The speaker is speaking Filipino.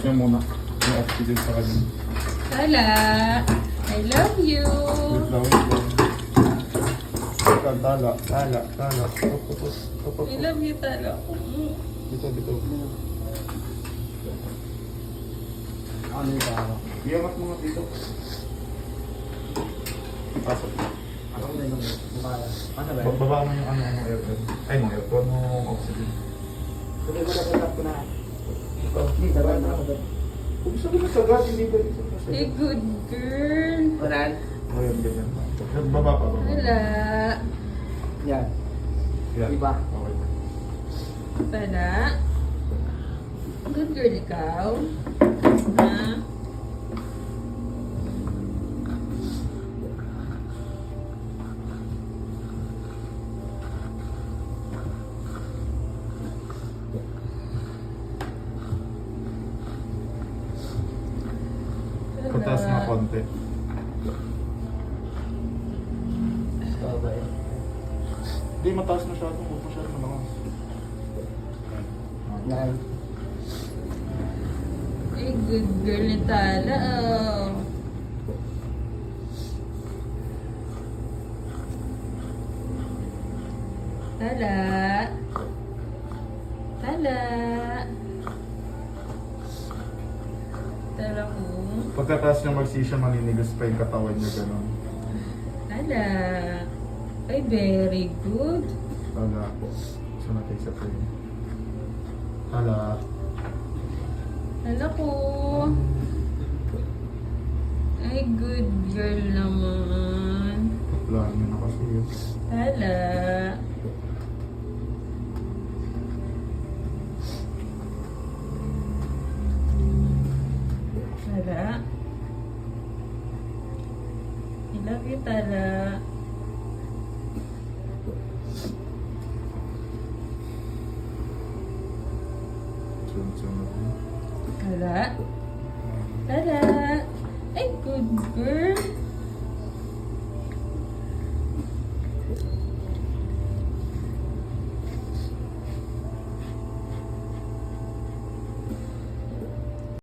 Yan muna. Yung oxygen sa kanya. Tala, I love you. Wait lang, wait lang. Teka, tala. I love you, Tala. Dito. Ano yung tao? Iangat mo nga dito. Pasok. Ano na yung mukha? Ano ba? Baba mo yung ano mo aircon. Ay mo aircon mo oxygen. Sabi ko na ko na. Ito. Sabi na ako. Kung sabi mo sa gas, hindi ba dito sa A good girl. Oral? Ayan, ganyan. Baba pa. Tala, Yan. Yan. Iba. Okay. Tala. Good girl ikaw. Ha? Pataas na konti. Sabay. Hindi, mataas masyado. Huwag masyado malakas. Yan. A good girl ni Tala. Oh. Tala. Tala. Tala ko. Pagkataas niya magsisya, maninigas pa yung katawan niya gano'n. Tala. Ay, very good. Tala. So natin sa plane. Tala. Tala ko. Ay, good girl naman. Plan niya na kasi yun. Tala. Tala. I love you, Tala. Sunod na. Tala. Tala. Ay, good girl.